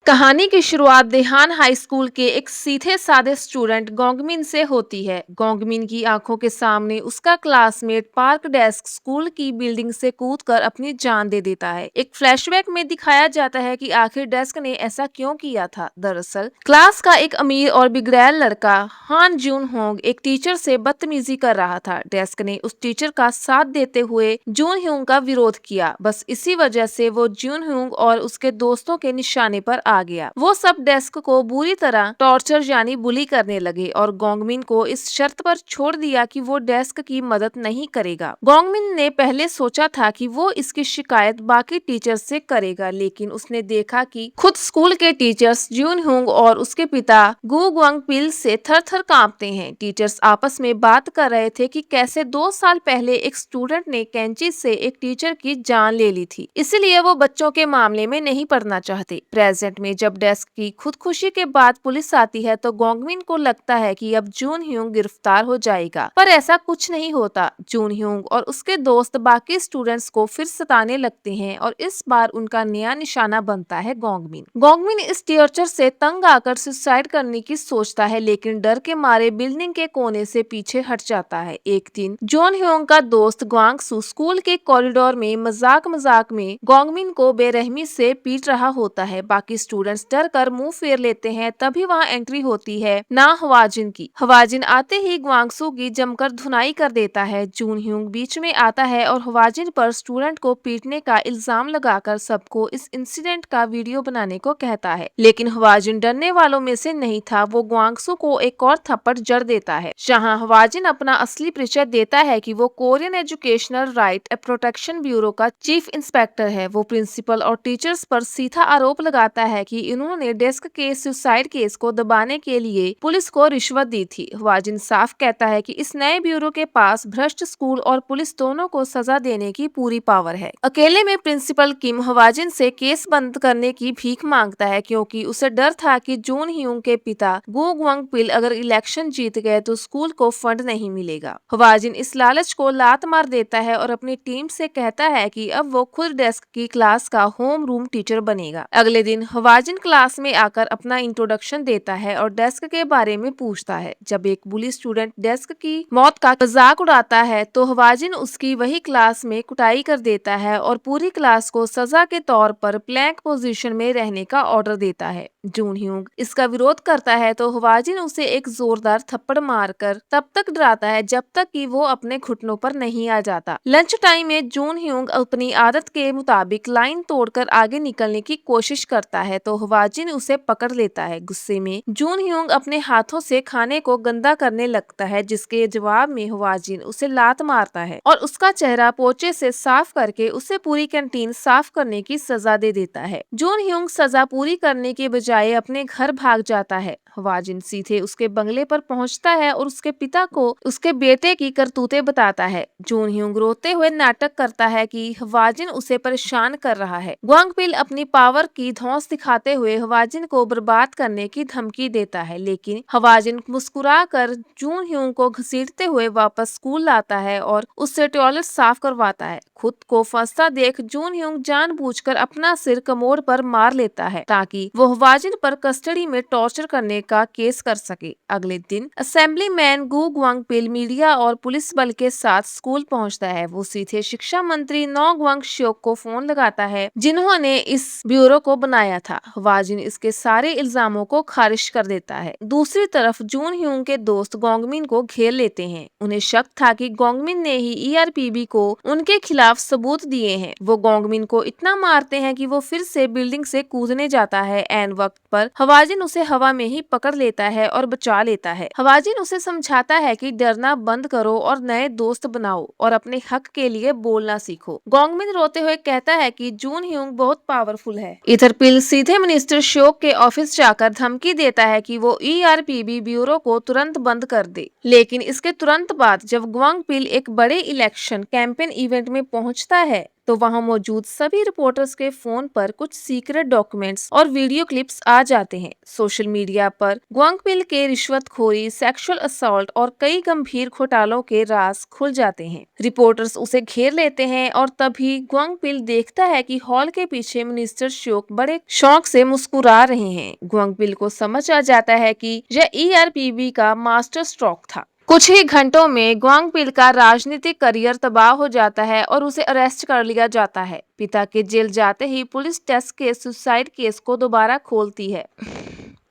कहानी की शुरुआत देहान हाई स्कूल के एक सीधे साधे स्टूडेंट गोंगमिन से होती है। गोंगमिन की आंखों के सामने उसका क्लासमेट पार्क डेस्क स्कूल की बिल्डिंग से कूदकर अपनी जान दे देता है। एक फ्लैशबैक में दिखाया जाता है कि आखिर डेस्क ने ऐसा क्यों किया था। दरअसल क्लास का एक अमीर और बिगड़ैल लड़का हान जून होंग एक टीचर से बदतमीजी कर रहा था। डेस्क ने उस टीचर का साथ देते हुए जून ह्यूंग का विरोध किया। बस इसी वजह से वो जून ह्यूंग और उसके दोस्तों के निशाने पर आ गया। वो सब डेस्क को बुरी तरह टॉर्चर यानी बुली करने लगे और गोंगमिन को इस शर्त पर छोड़ दिया कि वो डेस्क की मदद नहीं करेगा। गोंगमिन ने पहले सोचा था कि वो इसकी शिकायत बाकी टीचर्स से करेगा, लेकिन उसने देखा कि खुद स्कूल के टीचर्स जून हुंग और उसके पिता गु ग्वांगपिल से थर-थर कांपते हैं। टीचर्स आपस में बात कर रहे थे कि कैसे 2 साल पहले एक स्टूडेंट ने कैंची से एक टीचर की जान ले ली थी, इसलिए वो बच्चों के मामले में नहीं पढ़ना चाहते। प्रेजेंट में जब डेस्क की खुदकुशी के बाद पुलिस आती है तो गोंगमिन को लगता है कि अब जून ह्यूंग गिरफ्तार हो जाएगा, पर ऐसा कुछ नहीं होता। जून ह्यूंग और उसके दोस्त बाकी स्टूडेंट्स को फिर सताने लगते हैं और इस बार उनका नया निशाना बनता है गोंगमिन। गोंगमिन इस टॉर्चर से तंग आकर सुसाइड करने की सोचता है, लेकिन डर के मारे बिल्डिंग के कोने से पीछे हट जाता है। एक दिन जॉन ह्योंग का दोस्त ग्वांगसू स्कूल के कॉरिडोर में मजाक मजाक में गोंगमिन को बेरहमी से पीट रहा होता है। बाकी स्टूडेंट्स डर कर मुंह फेर लेते हैं। तभी वहां एंट्री होती है ना हवाजिन की। हवाजिन आते ही ग्वांगसू की जमकर धुनाई कर देता है। जून ह्यूंग बीच में आता है और हवाजिन पर स्टूडेंट को पीटने का इल्जाम लगाकर सबको इस इंसिडेंट का वीडियो बनाने को कहता है, लेकिन हवाजिन डरने वालों में से नहीं था। वो ग्वांगसू को एक और थप्पड़ जड़ देता है, जहां हवाजिन अपना असली परिचय देता है कि वो Korean educational right protection bureau का चीफ इंस्पेक्टर है। वो प्रिंसिपल और टीचर्स पर सीधा आरोप लगाता है कि इन्होंने डेस्क के सुसाइड केस को दबाने के लिए पुलिस को रिश्वत दी थी। हवाजिन साफ कहता है कि इस नए ब्यूरो के पास भ्रष्ट स्कूल और पुलिस दोनों को सजा देने की पूरी पावर है। अकेले में प्रिंसिपल किम हवाजिन से केस बंद करने की भीख मांगता है, क्योंकि उसे डर था कि जून ह्यूंग के पिता गो ग्वांगपिल अगर इलेक्शन जीत गए तो स्कूल को फंड नहीं मिलेगा। हवाजिन इस लालच को लात मार देता है और अपनी टीम से कहता है कि अब वो खुद डेस्क की क्लास का होम रूम टीचर बनेगा। अगले दिन हवाजिन क्लास में आकर अपना इंट्रोडक्शन देता है और डेस्क के बारे में पूछता है। जब एक बुली स्टूडेंट डेस्क की मौत का मजाक उड़ाता है तो हवाजिन उसकी वही क्लास में कुटाई कर देता है और पूरी क्लास को सजा के तौर पर प्लैंक पोजीशन में रहने का ऑर्डर देता है। जून ह्यूंग इसका विरोध करता है तो हवाजिन उसे एक जोरदार थप्पड़ मारकर तब तक डराता है जब तक कि वो अपने घुटनों पर नहीं आ जाता। लंच टाइम में जून ह्यूंग अपनी आदत के मुताबिक लाइन तोड़कर आगे निकलने की कोशिश करता है तो हवाजिन उसे पकड़ लेता है। गुस्से में जून ह्यूंग अपने हाथों से खाने को गंदा करने लगता है, जिसके जवाब में हवाजिन उसे लात मारता है और उसका चेहरा पोचे से साफ करके उसे पूरी कैंटीन साफ करने की सजा दे देता है। जून ह्यूंग सजा पूरी करने के बजाय अपने घर भाग जाता है। हवाजिन सीधे उसके बंगले पर पहुंचता है और उसके पिता को उसके बेटे की करतूतें बताता है। जून ह्यूंग रोते हुए नाटक करता है कि हवाजिन उसे परेशान कर रहा है। ग्वांगपिल अपनी पावर की धौंस दिखाते हुए हवाजिन को बर्बाद करने की धमकी देता है, लेकिन हवाजिन मुस्कुरा कर जून ह्यूंग को घसीटते हुए वापस स्कूल लाता है और उससे टॉयलेट साफ करवाता है। खुद को फंसता देख जून ह्यूंग जानबूझकर अपना सिर कमोड पर मार लेता है ताकि वो हवाजिन पर कस्टडी में टॉर्चर करने का केस कर सके। अगले दिन असेंबलीमैन गु ग्वांगपिल मीडिया और पुलिस बल के साथ स्कूल पहुंचता है। वो सीधे शिक्षा मंत्री नो ग्वांगश्योक को फोन लगाता है, जिन्होंने इस ब्यूरो को बनाया था। हवाजिन इसके सारे इल्जामों को खारिज कर देता है। दूसरी तरफ जून ह्यूंग के दोस्त गोंगमिन को घेर लेते हैं। उन्हें शक था कि गोंगमिन ने ही ईआरपीबी को उनके खिलाफ सबूत दिए हैं। वो गोंगमिन को इतना मारते हैं कि वो फिर से बिल्डिंग से कूदने जाता है। एन वक्त पर हवाजिन उसे हवा में ही पकड़ लेता है और बचा लेता है। हवाजिन उसे समझाता है कि डरना बंद करो और नए दोस्त बनाओ और अपने हक के लिए बोलना सीखो। गोंगमिन रोते हुए कहता है कि जून ह्यूंग बहुत पावरफुल है। इधर पिल सीधे मिनिस्टर शोक के ऑफिस जाकर धमकी देता है कि वो ईआरपीबी ब्यूरो को तुरंत बंद कर दे। लेकिन इसके तुरंत बाद जब ग्वांगपिल एक बड़े इलेक्शन कैंपेन इवेंट में पहुंचता है तो वहां मौजूद सभी रिपोर्टर्स के फोन पर कुछ सीक्रेट डॉक्यूमेंट्स और वीडियो क्लिप्स आ जाते हैं। सोशल मीडिया पर ग्वांगपिल के रिश्वतखोरी, सेक्सुअल असॉल्ट और कई गंभीर घोटालों के राज खुल जाते हैं। रिपोर्टर्स उसे घेर लेते हैं और तभी ग्वांगपिल देखता है कि हॉल के पीछे मिनिस्टर श्योक बड़े शौक से मुस्कुरा रहे हैं। ग्वांगपिल को समझ आ जाता है कि यह ईआरपीबी का मास्टर स्ट्रोक था। कुछ ही घंटों में ग्वांगपिल का राजनीतिक करियर तबाह हो जाता है और उसे अरेस्ट कर लिया जाता है। पिता के जेल जाते ही पुलिस टेस्ट के सुसाइड केस को दोबारा खोलती है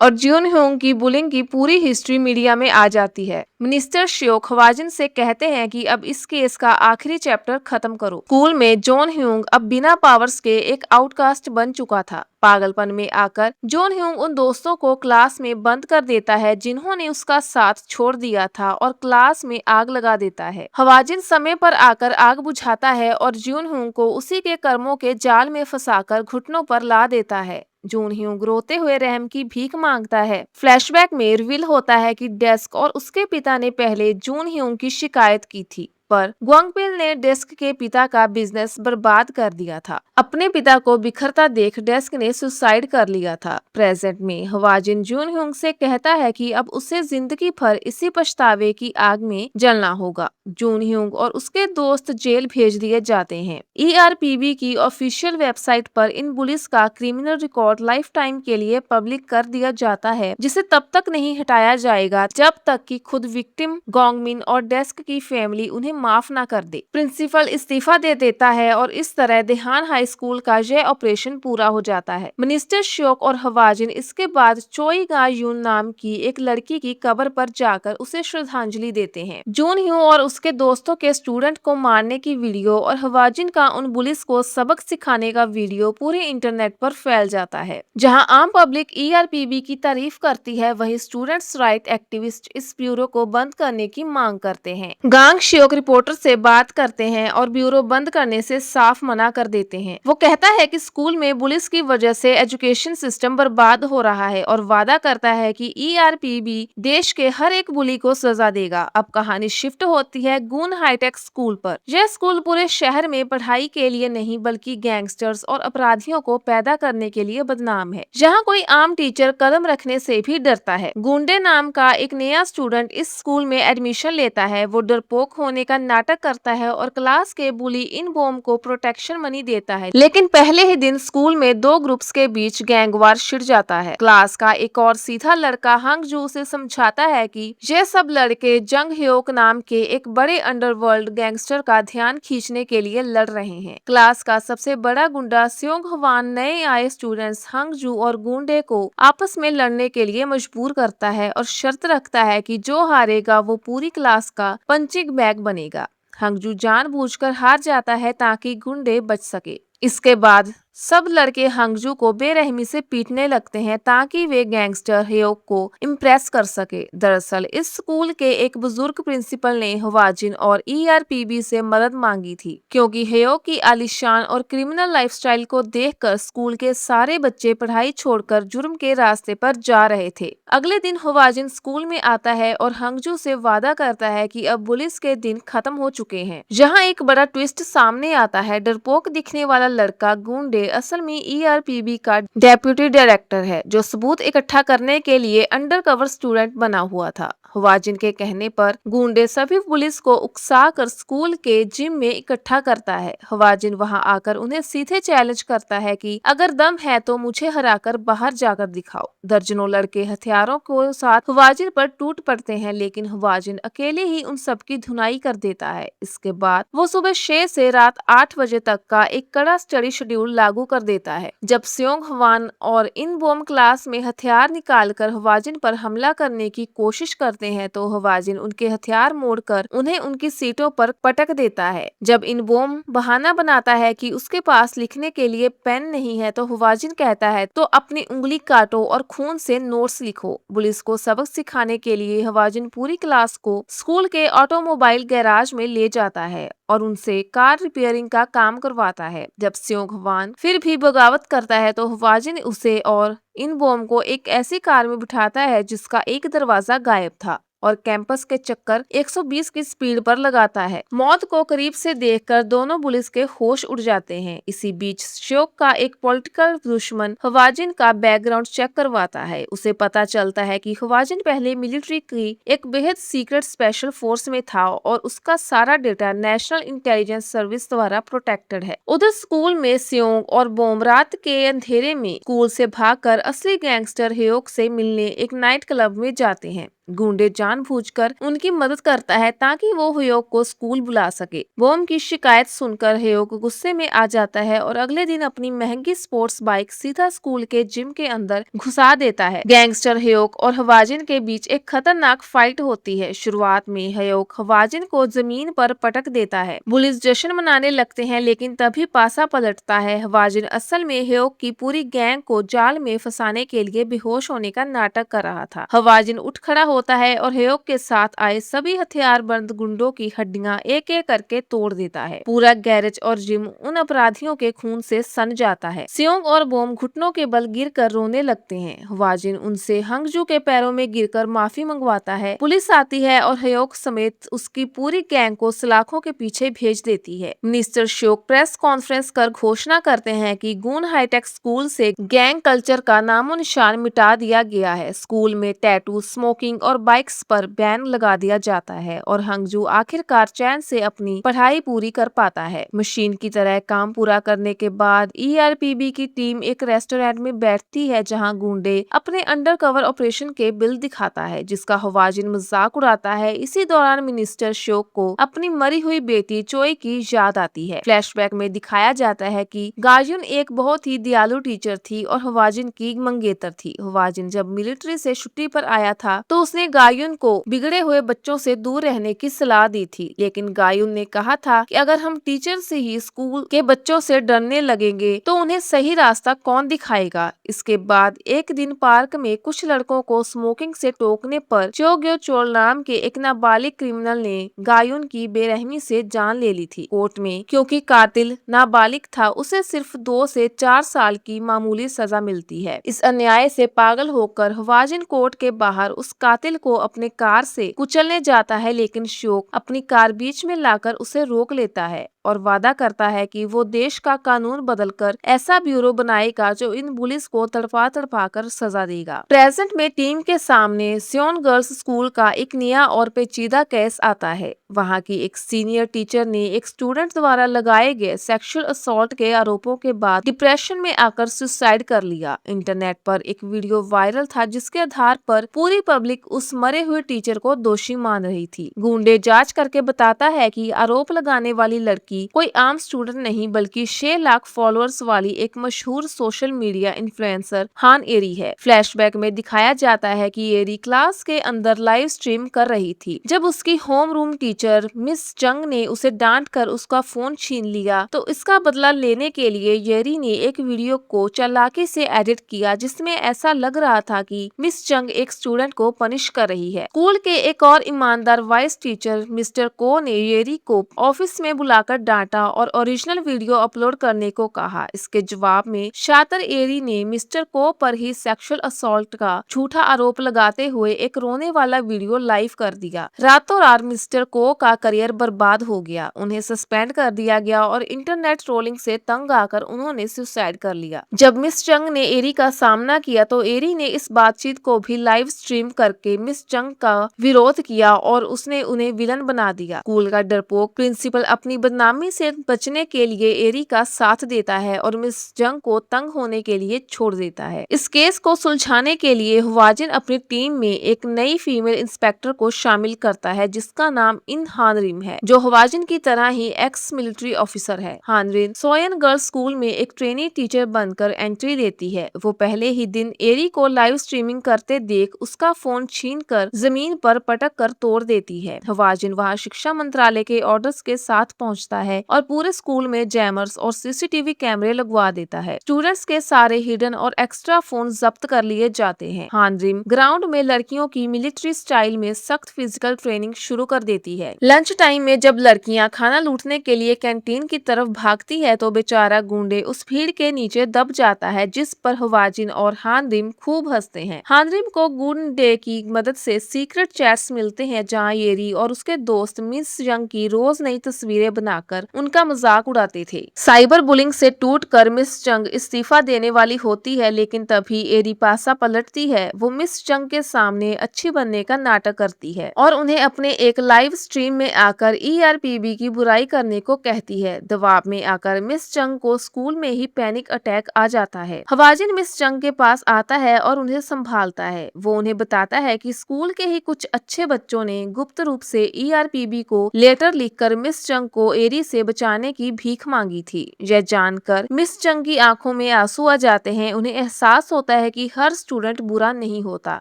और ज्यून ह्योंग की बुलिंग की पूरी हिस्ट्री मीडिया में आ जाती है। मिनिस्टर श्योक हवाजिन से कहते हैं कि अब इस केस का आखिरी चैप्टर खत्म करो। स्कूल में जॉन ह्योंग अब बिना पावर्स के एक आउटकास्ट बन चुका था। पागलपन में आकर जॉन ह्योंग उन दोस्तों को क्लास में बंद कर देता है जिन्होंने उसका साथ छोड़ दिया था और क्लास में आग लगा देता है। हवाजिन समय पर आकर आग बुझाता है और जून ह्योंग को उसी के कर्मों के जाल में फंसाकर घुटनों पर ला देता है। जून ह्योंग रोते हुए रहम की भीख मांगता है। फ्लैशबैक में रिवील होता है कि डेस्क और उसके पिता ने पहले जून ह्योंग की शिकायत की थी, पर ग्वांगपिल ने डेस्क के पिता का बिजनेस बर्बाद कर दिया था। अपने पिता को बिखरता देख डेस्क ने सुसाइड कर लिया था। प्रेजेंट में हवाजिन जून ह्योंग से कहता है कि अब उसे जिंदगी भर इसी पछतावे की आग में जलना होगा। जून ह्योंग और उसके दोस्त जेल भेज दिए जाते हैं। ईआरपीबी की ऑफिशियल वेबसाइट पर इन पुलिस का क्रिमिनल रिकॉर्ड लाइफ टाइम के लिए पब्लिक कर दिया जाता है, जिसे तब तक नहीं हटाया जाएगा जब तक कि खुद विक्टिम गोंगमिन और डेस्क की फैमिली उन्हें माफ ना कर दे। प्रिंसिपल इस्तीफा दे देता है और इस तरह देहान हाई स्कूल का यह ऑपरेशन पूरा हो जाता है। मिनिस्टर श्योक और हवाजिन इसके बाद चोई गा यून नाम की एक लड़की की कब्र पर जाकर उसे श्रद्धांजलि देते हैं। जून ह्यू और उसके दोस्तों के स्टूडेंट को मारने की वीडियो और हवाजिन का उन पुलिस को सबक सिखाने का वीडियो पूरे इंटरनेट पर फैल जाता है। जहां आम पब्लिक ईआरपीबी की तारीफ करती है, वहीं स्टूडेंट्स राइट एक्टिविस्ट इस ब्यूरो को बंद करने की मांग करते हैं। गांग श्योक रिपोर्टर से बात करते हैं और ब्यूरो बंद करने से साफ मना कर देते हैं। वो कहता है कि स्कूल में पुलिस की वजह से एजुकेशन सिस्टम बर्बाद हो रहा है और वादा करता है कि ईआरपीबी देश के हर एक बुली को सजा देगा। अब कहानी शिफ्ट होती है गून हाईटेक स्कूल पर। यह स्कूल पूरे शहर में पढ़ाई के लिए नहीं बल्कि गैंगस्टर्स और अपराधियों को पैदा करने के लिए बदनाम है। जहाँ कोई आम टीचर कदम रखने से भी डरता है। गुंडे नाम का एक नया स्टूडेंट इस स्कूल में एडमिशन लेता है। वो डरपोक होने का नाटक करता है और क्लास के बुली इन बॉम को प्रोटेक्शन मनी देता है, लेकिन पहले ही दिन स्कूल में दो ग्रुप्स के बीच गैंगवार छिड़ जाता है। क्लास का एक और सीधा लड़का हंगजू से समझाता है कि ये सब लड़के जंग ह्योक नाम के एक बड़े अंडरवर्ल्ड गैंगस्टर का ध्यान खींचने के लिए लड़ रहे हैं। क्लास का सबसे बड़ा गुंडा स्योंग हवान नए आए स्टूडेंट्स हंगजू और गुंडे को आपस में लड़ने के लिए मजबूर करता है और शर्त रखता है कि जो हारेगा वो पूरी क्लास का पंचिंग बैग बनेगा। हंगजू जानबूझकर हार जाता है ताकि गुंडे बच सके। इसके बाद सब लड़के हंगजू को बेरहमी से पीटने लगते हैं ताकि वे गैंगस्टर ह्योक को इम्प्रेस कर सके। दरअसल इस स्कूल के एक बुजुर्ग प्रिंसिपल ने हवाजिन और ईआरपीबी से मदद मांगी थी, क्योंकि ह्योक की आलीशान और क्रिमिनल लाइफस्टाइल को देखकर स्कूल के सारे बच्चे पढ़ाई छोड़कर जुर्म के रास्ते पर जा रहे थे। अगले दिन हवाजिन स्कूल में आता है और हंगजू से वादा करता है कि अब पुलिस के दिन खत्म हो चुके हैं। जहाँ एक बड़ा ट्विस्ट सामने आता है। डरपोक दिखने वाला लड़का गुंडे असल में ईआरपीबी का डेप्यूटी डायरेक्टर है, जो सबूत इकट्ठा करने के लिए अंडरकवर स्टूडेंट बना हुआ था। हवाजिन के कहने पर गुंडे सभी पुलिस को उकसाकर स्कूल के जिम में इकट्ठा करता है। हवाजिन वहां आकर उन्हें सीधे चैलेंज करता है कि अगर दम है तो मुझे हराकर बाहर जाकर दिखाओ। दर्जनों लड़के हथियारों के साथ हवाजिन पर टूट पड़ते हैं, लेकिन हवाजिन अकेले ही उन सबकी धुनाई कर देता है। इसके बाद वो सुबह 6 से रात 8 बजे तक का एक कड़ा स्टडी शेड्यूल लागू कर देता है। जब स्योंग हवान और इन बॉम क्लास में हथियार निकालकर हवाजिन पर हमला करने की कोशिश करते हैं तो हवाजिन उनके हथियार मोड़कर उन्हें उनकी सीटों पर पटक देता है। जब इन बॉम बहाना बनाता है कि उसके पास लिखने के लिए पेन नहीं है तो हवाजिन कहता है तो अपनी उंगली काटो और खून से नोट्स लिखो। पुलिस को सबक सिखाने के लिए हवाजिन पूरी क्लास को स्कूल के ऑटोमोबाइल गैराज में ले जाता है और उनसे कार रिपेयरिंग का काम करवाता है। जब स्योंग हवान फिर भी बगावत करता है तो हवाजिन उसे और इन बॉम को एक ऐसी कार में बिठाता है जिसका एक दरवाजा गायब था। और कैंपस के चक्कर 120 की स्पीड पर लगाता है। मौत को करीब से देखकर दोनों पुलिस के होश उड़ जाते हैं। इसी बीच श्योक का एक पॉलिटिकल दुश्मन हवाजिन का बैकग्राउंड चेक करवाता है। उसे पता चलता है कि हवाजिन पहले मिलिट्री की एक बेहद सीक्रेट स्पेशल फोर्स में था और उसका सारा डेटा नेशनल इंटेलिजेंस सर्विस द्वारा प्रोटेक्टेड है। उधर स्कूल में स्योंग और बोम रात के अंधेरे में स्कूल से भागकर असली गैंगस्टर ह्योक से मिलने एक नाइट क्लब में जाते हैं। गुंडे जानबूझकर उनकी मदद करता है ताकि वो ह्योक को स्कूल बुला सके। बोम की शिकायत सुनकर ह्योक गुस्से में आ जाता है और अगले दिन अपनी महंगी स्पोर्ट्स बाइक सीधा स्कूल के जिम के अंदर घुसा देता है। गैंगस्टर ह्योक और हवाजिन के बीच एक खतरनाक फाइट होती है। शुरुआत में ह्योक हवाजिन को जमीन पर पटक देता है। पुलिस जश्न मनाने लगते हैं, लेकिन तभी पासा पलटता है। हवाजिन असल में ह्योक की पूरी गैंग को जाल में फंसाने के लिए बेहोश होने का नाटक कर रहा था। हवाजिन उठ खड़ा होता है और ह्योक के साथ आए सभी हथियारबंद गुंडों की हड्डियां एक एक करके तोड़ देता है। पूरा गैरेज और जिम उन अपराधियों के खून से सन जाता है। स्योंग और बोम घुटनों के बल गिरकर रोने लगते हैं। हवाजिन उनसे हंगजू के पैरों में गिरकर माफी मंगवाता है। पुलिस आती है और ह्योक समेत उसकी पूरी गैंग को सलाखों के पीछे भेज देती है। मिनिस्टर श्योक प्रेस कॉन्फ्रेंस कर घोषणा करते हैं कि गून हाईटेक स्कूल से गैंग कल्चर का नामो निशान मिटा दिया गया है। स्कूल में टैटू, स्मोकिंग और बाइक्स पर बैन लगा दिया जाता है और हंगजू आखिरकार चैन से अपनी पढ़ाई पूरी कर पाता है। मशीन की तरह काम पूरा करने के बाद ईआरपीबी की टीम एक रेस्टोरेंट में बैठती है जहां गुंडे अपने अंडरकवर ऑपरेशन के बिल दिखाता है, जिसका हवाजिन मजाक उड़ाता है। इसी दौरान मिनिस्टर श्योक को अपनी मरी हुई बेटी चोई की याद आती है। फ्लैशबैक में दिखाया जाता है कि गायुन एक बहुत ही दयालु टीचर थी और हवाजिन की मंगेतर थी। हवाजिन जब मिलिट्री से छुट्टी पर आया था तो उसने गायुन को बिगड़े हुए बच्चों से दूर रहने की सलाह दी थी, लेकिन गायुन ने कहा था कि अगर हम टीचर से ही स्कूल के बच्चों से डरने लगेंगे तो उन्हें सही रास्ता कौन दिखाएगा। इसके बाद एक दिन पार्क में कुछ लड़कों को स्मोकिंग से टोकने पर चोग्यो चोल नाम के एक नाबालिग क्रिमिनल ने गायुन की बेरहमी से जान ले ली थी। कोर्ट में क्योंकि कातिल नाबालिग था, उसे सिर्फ 2 से 4 साल की मामूली सजा मिलती है। इस अन्याय से पागल होकर हवाजिन कोर्ट के बाहर उस कातिल को अपने कार से कुचलने जाता है, लेकिन श्योक अपनी कार बीच में लाकर उसे रोक लेता है और वादा करता है कि वो देश का कानून बदलकर ऐसा ब्यूरो बनाएगा जो इन पुलिस को तड़पा तड़पा कर सजा देगा। प्रेजेंट में टीम के सामने सियोन गर्ल्स स्कूल का एक नया और पेचीदा केस आता है। वहाँ की एक सीनियर टीचर ने एक स्टूडेंट द्वारा लगाए गए सेक्सुअल असॉल्ट के आरोपों के बाद डिप्रेशन में आकर सुसाइड कर लिया। इंटरनेट पर एक वीडियो वायरल था जिसके आधार पर पूरी पब्लिक उस मरे हुए टीचर को दोषी मान रही थी। गुंडे जांच करके बताता है कि आरोप लगाने वाली लड़की कोई आम स्टूडेंट नहीं बल्कि 6 लाख फॉलोअर्स वाली एक मशहूर सोशल मीडिया इन्फ्लुएंसर हान एरी है। फ्लैशबैक में दिखाया जाता है कि एरी क्लास के अंदर लाइव स्ट्रीम कर रही थी। जब उसकी होम रूम टीचर मिस चंग ने उसे डांट कर उसका फोन छीन लिया तो इसका बदला लेने के लिए येरी ने एक वीडियो को चालाकी से एडिट किया जिसमें ऐसा लग रहा था कि मिस चंग एक स्टूडेंट को पनिश कर रही है। स्कूल के एक और ईमानदार वाइस टीचर मिस्टर को ने येरी को ऑफिस में बुलाकर डांटा और ओरिजिनल वीडियो अपलोड करने को कहा। इसके जवाब में शातिर एरी ने मिस्टर को पर ही सेक्सुअल असॉल्ट का झूठा आरोप लगाते हुए एक रोने वाला वीडियो लाइव कर दिया। रातों रात मिस्टर को का करियर बर्बाद हो गया। उन्हें सस्पेंड कर दिया गया और इंटरनेट ट्रोलिंग से तंग आकर उन्होंने सुसाइड कर लिया। जब मिस चंग ने एरी का सामना किया तो एरी ने इस बातचीत को भी लाइव स्ट्रीम करके मिस चंग का विरोध किया और उसने उन्हें विलन बना दिया। स्कूल का डरपोक प्रिंसिपल अपनी बदनामी से बचने के लिए एरी का साथ देता है और मिस चंग को तंग होने के लिए छोड़ देता है। इस केस को सुलझाने के लिए हवाजिन अपनी टीम में एक नई फीमेल इंस्पेक्टर को शामिल करता है जिसका नाम इन हानरिम है, जो हवाजिन की तरह ही एक्स मिलिट्री ऑफिसर है। हानरिन सोयन गर्ल्स स्कूल में एक ट्रेनी टीचर बनकर एंट्री देती है। वो पहले ही दिन एरी को लाइव स्ट्रीमिंग करते देख उसका फोन छीनकर जमीन पर पटक कर तोड़ देती है। हवाजिन वहां शिक्षा मंत्रालय के ऑर्डर्स के साथ पहुंचता होता है और पूरे स्कूल में जैमर्स और सीसीटीवी कैमरे लगवा देता है। स्टूडेंट्स के सारे हिडन और एक्स्ट्रा फोन जब्त कर लिए जाते हैं। हानरिम ग्राउंड में लड़कियों की मिलिट्री स्टाइल में सख्त फिजिकल ट्रेनिंग शुरू कर देती है। लंच टाइम में जब लड़कियां खाना लूटने के लिए कैंटीन की तरफ भागती है तो बेचारा गुंडे उस भीड़ के नीचे दब जाता है, जिस पर हवाजिन और हानरिम खूब हंसते हैं। हानरिम को गुंडे की मदद से सीक्रेट चैट्स मिलते हैं जहां येरी और उसके दोस्त मिस यंग की रोज नई तस्वीरें बनाकर उनका मजाक उड़ाते थे। साइबर बुलिंग से टूटकर मिस चंग इस्तीफा देने वाली होती है, लेकिन तभी एरी पासा पलटती है। वो मिस चंग के सामने अच्छी बनने का नाटक करती है और उन्हें अपने एक लाइव स्ट्रीम में आकर ईआरपीबी की बुराई करने को कहती है। दबाव में आकर मिस चंग को स्कूल में ही पैनिक अटैक आ जाता है। हवाजिन मिस चंग के पास आता है और उन्हें संभालता है। वो उन्हें बताता है कि स्कूल के ही कुछ अच्छे बच्चों ने गुप्त रूप से ईआरपीबी को लेटर लिखकर मिस चंग को एरी से बचाने की भीख मांगी थी। यह जानकर मिस चंग की आंखों में आंसू आ जाते हैं। उन्हें एहसास होता है कि हर स्टूडेंट बुरा नहीं होता।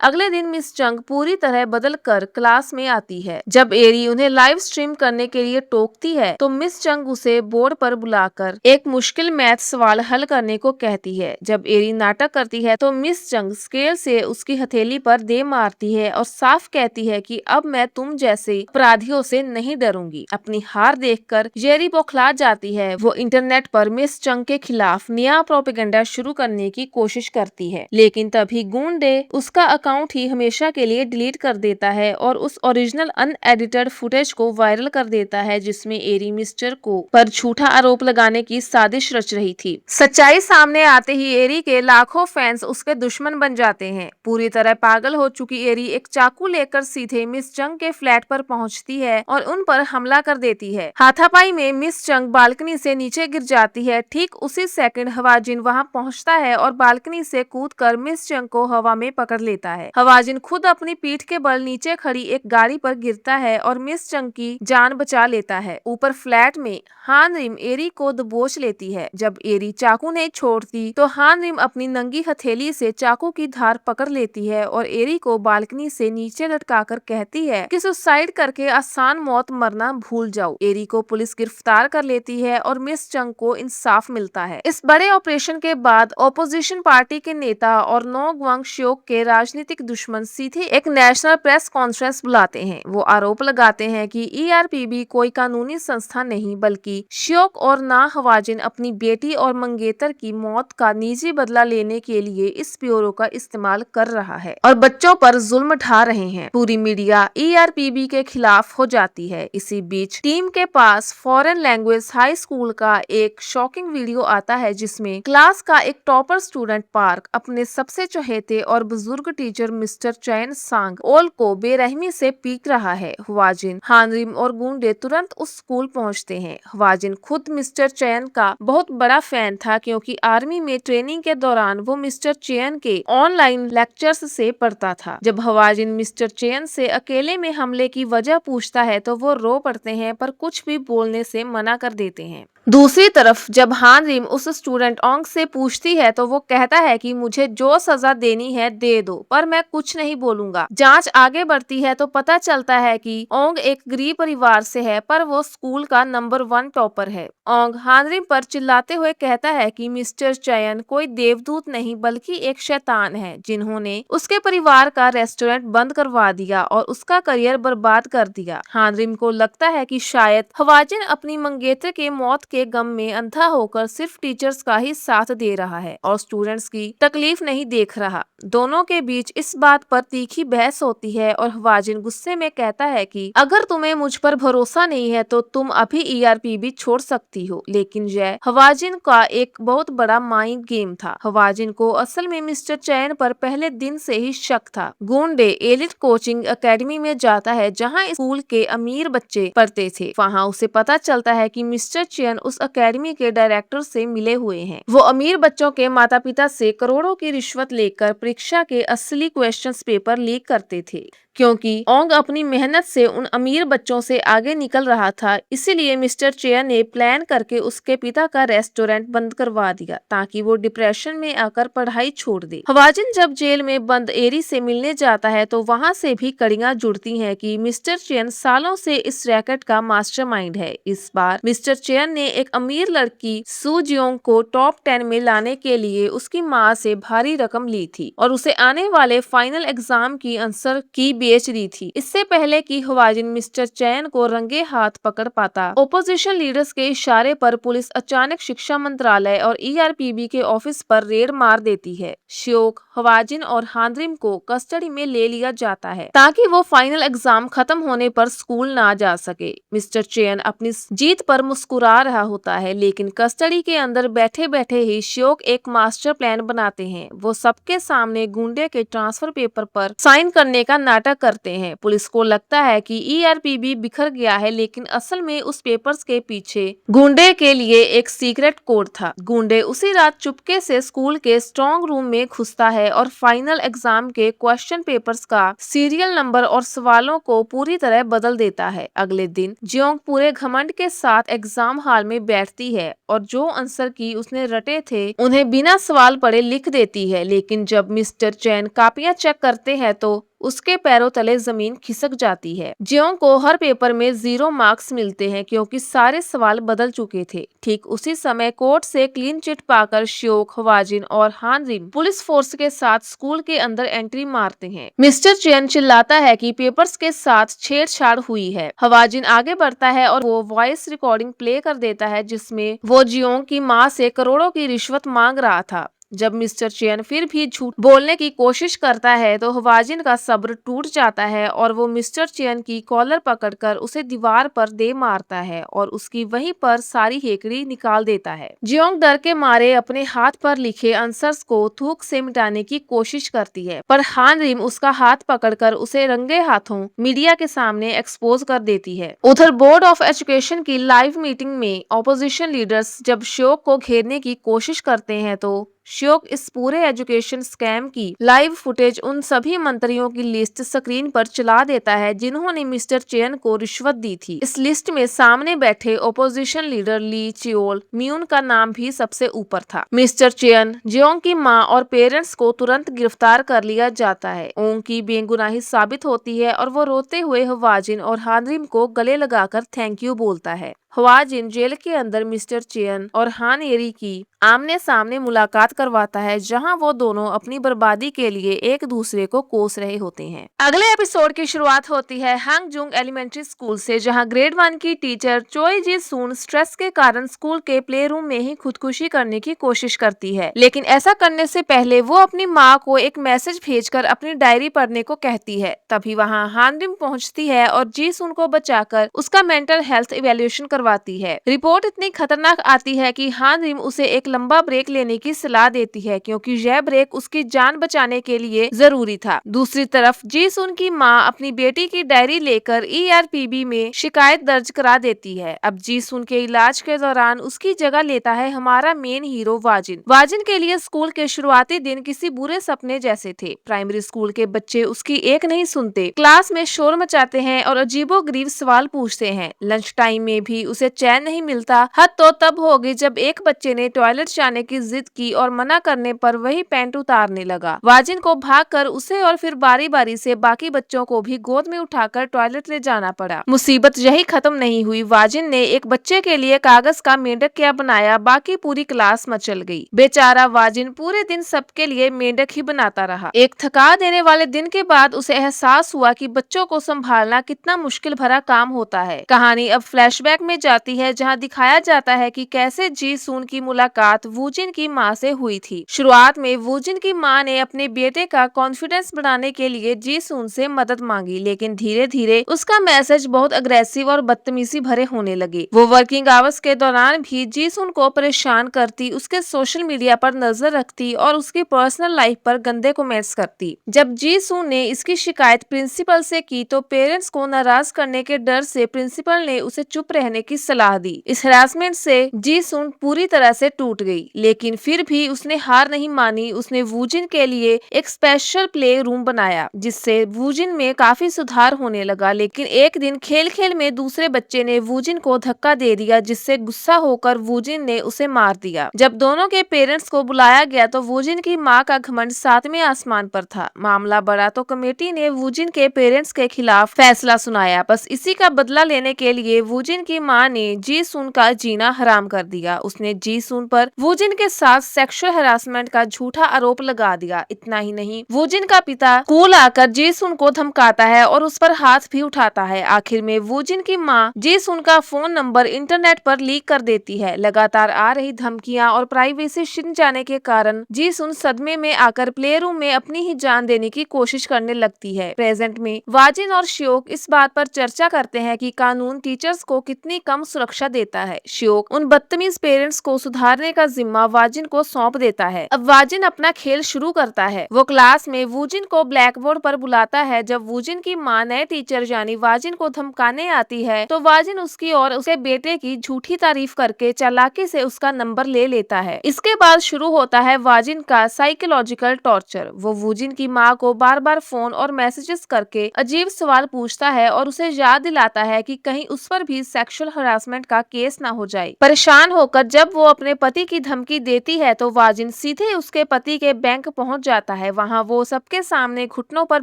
अगले दिन मिस चंग पूरी तरह बदल कर क्लास में आती है। जब एरी उन्हें लाइव स्ट्रीम करने के लिए टोकती है तो मिस चंग उसे बोर्ड पर बुलाकर एक मुश्किल मैथ सवाल हल करने को कहती है। जब एरी नाटक करती है तो मिस चंग स्केल से उसकी हथेली पर दे मारती है और साफ कहती है कि अब मैं तुम जैसे अपराधियों से नहीं डरूंगी। अपनी हार देखकर जेरी बौखला जाती है। वो इंटरनेट पर मिस चंग के खिलाफ नया प्रोपेगेंडा शुरू करने की कोशिश करती है, लेकिन तभी गुंडे उसका अकाउंट ही हमेशा के लिए डिलीट कर देता है और उस ओरिजिनल अनएडिटेड फुटेज को वायरल कर देता है जिसमें एरी मिस्टर को पर झूठा आरोप लगाने की साजिश रच रही थी। सच्चाई सामने आते ही एरी के लाखों फैंस उसके दुश्मन बन जाते हैं। पूरी तरह पागल हो चुकी एरी एक चाकू लेकर सीधे मिस चंग के फ्लैट पर पहुंचती है और उन पर हमला कर देती है। हाथापाई में मिस चंग बालकनी से नीचे गिर जाती है। ठीक उसी सेकंड हवाजिन वहां पहुंचता है और बालकनी से कूदकर मिस चंग को हवा में पकड़ लेता है। हवाजिन खुद अपनी पीठ के बल नीचे खड़ी एक गाड़ी पर गिरता है और मिस चंग की जान बचा लेता है। ऊपर फ्लैट में हानरिम एरी को दबोच लेती है। जब एरी चाकू नहीं छोड़ती तो हानरिम अपनी नंगी हथेली से चाकू की धार पकड़ लेती है और एरी को बालकनी से नीचे लटकाकर कहती है कि सुसाइड करके आसान मौत मरना भूल जाओ। एरी को पुलिस गिरफ्तार कर लेती है और मिस चंग को इंसाफ मिलता है। इस बड़े ऑपरेशन के बाद ऑपोजिशन पार्टी के नेता और नो ग्वांग श्योक के राजनीतिक दुश्मन सीधे एक नेशनल प्रेस कॉन्फ्रेंस बुलाते हैं। वो आरोप लगाते हैं कि ईआरपीबी कोई कानूनी संस्था नहीं बल्कि श्योक और ना हवाजिन अपनी बेटी और मंगेतर की मौत का निजी बदला लेने के लिए इस ब्यूरो का इस्तेमाल कर रहा है और बच्चों पर जुल्म ढा रहे हैं। पूरी मीडिया ईआरपीबी के खिलाफ हो जाती है। इसी बीच टीम के पास फॉरेन लैंग्वेज हाई स्कूल का एक शॉकिंग वीडियो आता है जिसमें क्लास का एक टॉपर स्टूडेंट पार्क अपने सबसे चहेते और बुजुर्ग टीचर मिस्टर चैन सांग ओल को बेरहमी से पीट रहा है। हवाजिन, हानरिम और गुंडे तुरंत उस स्कूल पहुंचते हैं। हवाजिन खुद मिस्टर चैन का बहुत बड़ा फैन था क्योंकि आर्मी में ट्रेनिंग के दौरान वो मिस्टर चैन के ऑनलाइन लेक्चर्स से पढ़ता था। जब हवाजिन मिस्टर चैन से अकेले में हमले की वजह पूछता है तो वो रो पड़ते हैं पर कुछ भी बोलने से मना कर देते हैं। दूसरी तरफ जब हानरिम उस स्टूडेंट ओंग से पूछती है तो वो कहता है कि मुझे जो सजा देनी है दे दो पर मैं कुछ नहीं बोलूंगा। जांच आगे बढ़ती है तो पता चलता है कि ओंग एक गरीब परिवार से है पर वो स्कूल का नंबर 1 टॉपर है। ओंग हानरिम पर चिल्लाते हुए कहता है कि मिस्टर चयन कोई देवदूत नहीं बल्कि एक शैतान है जिन्होंने उसके परिवार का रेस्टोरेंट बंद करवा दिया और उसका करियर बर्बाद कर दिया। हानरिम को लगता है कि शायद हवाजिन अपनी मंगेतर के मौत के गम में अंधा होकर सिर्फ टीचर्स का ही साथ दे रहा है और स्टूडेंट्स की तकलीफ नहीं देख रहा। दोनों के बीच इस बात पर तीखी बहस होती है और हवाजिन गुस्से में कहता है कि अगर तुम्हें मुझ पर भरोसा नहीं है तो तुम अभी ईआरपीबी छोड़ सकती हो। लेकिन यह हवाजिन का एक बहुत बड़ा माइंड गेम था। हवाजिन को असल में मिस्टर चैन पर पहले दिन से ही शक था। गुंडे एलिट कोचिंग एकेडमी में जाता है जहाँ स्कूल के अमीर बच्चे पढ़ते थे। वहाँ उसे पता चलता है कि मिस्टर चैन उस एकेडमी के डायरेक्टर से मिले हुए हैं। वो अमीर बच्चों के माता पिता से करोड़ों की रिश्वत लेकर परीक्षा के असली क्वेश्चन पेपर लीक करते थे। क्योंकि ओंग अपनी मेहनत से उन अमीर बच्चों से आगे निकल रहा था, इसीलिए मिस्टर चेयर ने प्लान करके उसके पिता का रेस्टोरेंट बंद करवा दिया ताकि वो डिप्रेशन में आकर पढ़ाई छोड़ दे। हवाजिन जब जेल में बंद एरी से मिलने जाता है तो वहाँ से भी कड़ियाँ जुड़ती हैं कि मिस्टर चेन सालों से इस रैकेट का मास्टरमाइंड है। इस बार मिस्टर चेन ने एक अमीर लड़की सू जियोंग को टॉप 10 में लाने के लिए उसकी माँ से भारी रकम ली थी और उसे आने वाले फाइनल एग्जाम की आंसर की बेच दी थी। इससे पहले कि हवाजिन मिस्टर चैन को रंगे हाथ पकड़ पाता, ओपोजिशन लीडर्स के इशारे पर पुलिस अचानक शिक्षा मंत्रालय और ईआरपीबी के ऑफिस पर रेड मार देती है। श्योक, हवाजिन और हांद्रिम को कस्टडी में ले लिया जाता है ताकि वो फाइनल एग्जाम खत्म होने पर स्कूल ना जा सके। मिस्टर चैन अपनी जीत पर मुस्कुरा रहा होता है, लेकिन कस्टडी के अंदर बैठे बैठे ही श्योक एक मास्टर प्लान बनाते हैं। वो सबके सामने गुंडे के ट्रांसफर पेपर पर साइन करने का नाटक करते हैं। पुलिस को लगता है कि ईआरपीबी बिखर गया है, लेकिन असल में उस पेपर्स के पीछे गुंडे के लिए एक सीक्रेट कोड था। गुंडे उसी रात चुपके से स्कूल के स्ट्रॉन्ग रूम में घुसता है और फाइनल एग्जाम के क्वेश्चन पेपर्स का सीरियल नंबर और सवालों को पूरी तरह बदल देता है। अगले दिन जियोंग पूरे घमंड के साथ एग्जाम हॉल में बैठती है और जो आंसर की उसने रटे थे उन्हें बिना सवाल पढ़े लिख देती है, लेकिन जब मिस्टर चैन कॉपियां चेक करते हैं तो उसके पैरों तले जमीन खिसक जाती है। जियोंग को हर पेपर में 0 मार्क्स मिलते हैं क्योंकि सारे सवाल बदल चुके थे। ठीक उसी समय कोर्ट से क्लीन चिट पाकर श्योक, हवाजिन और हानरिम पुलिस फोर्स के साथ स्कूल के अंदर एंट्री मारते हैं। मिस्टर चैन चिल्लाता है कि पेपर्स के साथ छेड़छाड़ हुई है। हवाजिन आगे बढ़ता है और वो वॉइस रिकॉर्डिंग प्ले कर देता है जिसमें वो जियोंग की माँ से करोड़ों की रिश्वत मांग रहा था। जब मिस्टर चैन फिर भी झूठ बोलने की कोशिश करता है तो हवाजिन का सब्र टूट जाता है और वो मिस्टर चैन की कॉलर पकड़कर उसे दीवार पर दे मारता है और उसकी वहीं पर सारी हेकड़ी निकाल देता है। जियोंग डर के मारे अपने हाथ पर लिखे आंसर्स को थूक से मिटाने की कोशिश करती है, पर हानरिम उसका हाथ पकड़कर उसे रंगे हाथों मीडिया के सामने एक्सपोज कर देती है। उधर बोर्ड ऑफ एजुकेशन की लाइव मीटिंग में ऑपोजिशन लीडर्स जब श्योक को घेरने की कोशिश करते हैं तो श्योक इस पूरे एजुकेशन स्कैम की लाइव फुटेज उन सभी मंत्रियों की लिस्ट स्क्रीन पर चला देता है जिन्होंने मिस्टर चैन को रिश्वत दी थी। इस लिस्ट में सामने बैठे ओपोजिशन लीडर ली चियोल म्यून का नाम भी सबसे ऊपर था। मिस्टर चैन, जियोंग की मां और पेरेंट्स को तुरंत गिरफ्तार कर लिया जाता है। ओंग की बेगुनाही साबित होती है और वो रोते हुए हवाजिन और हानरिम को गले लगाकर थैंक यू बोलता है। हवाजिन जेल के अंदर मिस्टर चैन और हान एरी की आमने सामने मुलाकात करवाता है, जहां वो दोनों अपनी बर्बादी के लिए एक दूसरे को कोस रहे होते हैं। अगले एपिसोड की शुरुआत होती है हांगजुंग एलिमेंट्री स्कूल से, जहां ग्रेड 1 की टीचर चोई जी सून स्ट्रेस के कारण स्कूल के प्ले रूम में ही खुदकुशी करने की कोशिश करती है, लेकिन ऐसा करने से पहले वो अपनी माँ को एक मैसेज भेजकर अपनी डायरी पढ़ने को कहती है। तभी वहाँ हानरिम पहुँचती है और जी सून को बचाकर उसका मेंटल हेल्थ इवेल्युएशन करवाती है। रिपोर्ट इतनी खतरनाक आती है कि हानरिम उसे एक लंबा ब्रेक लेने की सलाह देती है क्योंकि यह ब्रेक उसकी जान बचाने के लिए जरूरी था। दूसरी तरफ जी सुन की मां अपनी बेटी की डायरी लेकर ईआरपीबी में शिकायत दर्ज करा देती है। अब जी सुन के इलाज के दौरान उसकी जगह लेता है हमारा मेन हीरो वाजिन। वाजिन के लिए स्कूल के शुरुआती दिन किसी बुरे सपने जैसे थे। प्राइमरी स्कूल के बच्चे उसकी एक नहीं सुनते, क्लास में शोर मचाते हैं और अजीबोगरीब सवाल पूछते हैं। लंच टाइम में भी उसे चैन नहीं मिलता। हद तो तब होगी जब एक बच्चे ने टॉयलेट जाने की जिद की और मना करने पर वही पैंट उतारने लगा। वाजिन को भागकर उसे और फिर बारी बारी से बाकी बच्चों को भी गोद में उठाकर टॉयलेट ले जाना पड़ा। मुसीबत यही खत्म नहीं हुई। वाजिन ने एक बच्चे के लिए कागज का मेंढक क्या बनाया, बाकी पूरी क्लास मचल गई। बेचारा वाजिन पूरे दिन सबके लिए मेंढक ही बनाता रहा। एक थका देने वाले दिन के बाद उसे एहसास हुआ कि बच्चों को संभालना कितना मुश्किल भरा काम होता है। कहानी अब फ्लैशबैक में जाती है, जहाँ दिखाया जाता है कि कैसे जी सून की मुलाकात वूजिन की माँ से हुई। हुई थी। शुरुआत में वूजिन की मां ने अपने बेटे का कॉन्फिडेंस बढ़ाने के लिए जीसून से मदद मांगी, लेकिन धीरे धीरे उसका मैसेज बहुत अग्रेसिव और बदतमीजी भरे होने लगे। वो वर्किंग आवर्स के दौरान भी जीसून को परेशान करती, उसके सोशल मीडिया पर नजर रखती और उसकी पर्सनल लाइफ पर गंदे कमेंट्स करती। जब जीसून ने इसकी शिकायत प्रिंसिपल से की तो पेरेंट्स को नाराज करने के डर से प्रिंसिपल ने उसे चुप रहने की सलाह दी। इस हरासमेंट से जीसून पूरी तरह से टूट गई, लेकिन फिर भी उसने हार नहीं मानी। उसने वूजिन के लिए एक स्पेशल प्ले रूम बनाया, जिससे वूजिन में काफी सुधार होने लगा। लेकिन एक दिन खेल खेल में दूसरे बच्चे ने वूजिन को धक्का दे दिया, जिससे गुस्सा होकर वूजिन ने उसे मार दिया। जब दोनों के पेरेंट्स को बुलाया गया तो वूजिन की मां का घमंड सातवें आसमान पर था। मामला बढ़ा तो कमेटी ने वूजिन के पेरेंट्स के खिलाफ फैसला सुनाया। बस इसी का बदला लेने के लिए वूजिन की मां ने जीसून का जीना हराम कर दिया। उसने जीसून पर वूजिन के साथ सेक्सुअल हरासमेंट का झूठा आरोप लगा दिया। इतना ही नहीं, वूजिन का पिता स्कूल आकर जीसून को धमकाता है और उस पर हाथ भी उठाता है। आखिर में वूजिन की मां जीसून का फोन नंबर इंटरनेट पर लीक कर देती है। लगातार आ रही धमकियां और प्राइवेसी छिन जाने के कारण जीसून सदमे में आकर प्ले रूम में अपनी ही जान देने की कोशिश करने लगती है। प्रेजेंट में वाजिन और श्योक इस बात पर चर्चा करते हैं कि कानून टीचर्स को कितनी कम सुरक्षा देता है। श्योक उन बदतमीज पेरेंट्स को सुधारने का जिम्मा वाजिन को सौंप देता है। अब वाजिन अपना खेल शुरू करता है। वो क्लास में वूजिन को ब्लैक बोर्ड पर बुलाता है। जब वूजिन की मां नए टीचर यानी वाजिन को धमकाने आती है तो वाजिन उसकी और उसके बेटे की झूठी तारीफ करके चालाकी से उसका नंबर ले लेता है। इसके बाद शुरू होता है वाजिन का साइकोलॉजिकल टॉर्चर। वो वूजिन की मां को बार बार फोन और मैसेजेस करके अजीब सवाल पूछता है और उसे याद दिलाता है कि कहीं उस पर भी सेक्सुअल हरासमेंट का केस ना हो जाए। परेशान होकर जब वो अपने पति की धमकी देती है तो वाजिन सीधे उसके पति के बैंक पहुंच जाता है। वहां वो सबके सामने घुटनों पर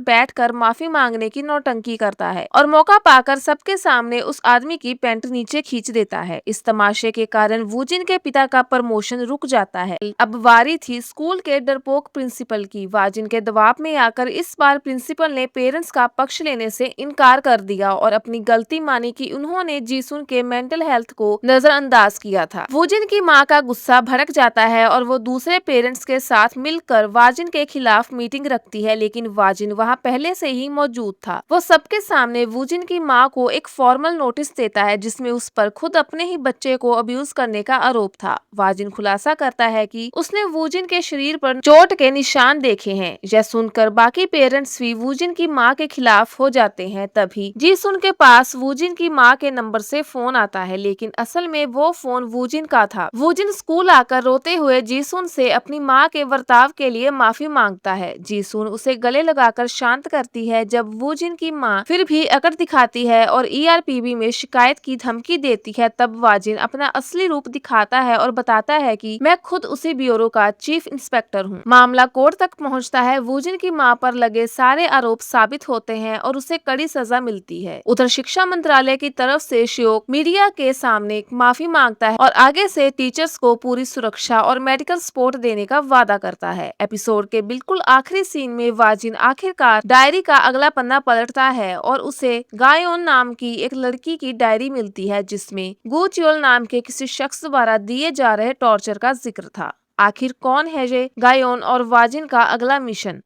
बैठकर माफी मांगने की नौटंकी करता है और मौका पाकर सबके सामने उस आदमी की पैंट नीचे खींच देता है। इस तमाशे के कारण वूजिन के पिता का प्रमोशन रुक जाता है। अब बारी थी स्कूल के डरपोक प्रिंसिपल की। वाजिन के दबाव में आकर इस बार प्रिंसिपल ने पेरेंट्स का पक्ष लेने से इनकार कर दिया और अपनी गलती मानी कि उन्होंने जीसून के मेंटल हेल्थ को नजरअंदाज किया था। वूजिन की मां का गुस्सा भड़क जाता है और वो दूसरे पेरेंट्स के साथ मिलकर वाजिन के खिलाफ मीटिंग रखती है, लेकिन वाजिन वहां पहले से ही मौजूद था। वो सबके सामने वूजिन की मां को एक फॉर्मल नोटिस देता है, जिसमें उस पर खुद अपने ही बच्चे को अब्यूज करने का आरोप था। वाजिन खुलासा करता है कि उसने वूजिन के शरीर पर चोट के निशान देखे हैं। यह सुनकर बाकी पेरेंट्स भी वूजिन की मां के खिलाफ हो जाते हैं। तभी जीसून के पास वूजिन की मां के नंबर से फोन आता है, लेकिन असल में वो फोन वूजिन का था। वूजिन स्कूल आकर रोते हुए जीसून से अपनी मां के बर्ताव के लिए माफी मांगता है। जीसून उसे गले लगाकर शांत करती है। जब वूजिन की मां फिर भी अकड़ दिखाती है और ईआरपीबी में शिकायत की धमकी देती है, तब वाजिन अपना असली रूप दिखाता है और बताता है कि मैं खुद उसी ब्यूरो का चीफ इंस्पेक्टर हूँ। मामला कोर्ट तक पहुँचता है। वूजिन की मां पर लगे सारे आरोप साबित होते हैं और उसे कड़ी सजा मिलती है। उधर शिक्षा मंत्रालय की तरफ से श्योक मीडिया के सामने माफी मांगता है और आगे से टीचर्स को पूरी सुरक्षा और मेडिकल सपोर्ट देने का वादा करता है। एपिसोड के बिल्कुल आखिरी सीन में वाजिन आखिरकार डायरी का अगला पन्ना पलटता है और उसे गायोन नाम की एक लड़की की डायरी मिलती है, जिसमें गूचियोल नाम के किसी शख्स द्वारा दिए जा रहे टॉर्चर का जिक्र था। आखिर कौन है ये गायोन और वाजिन का अगला मिशन?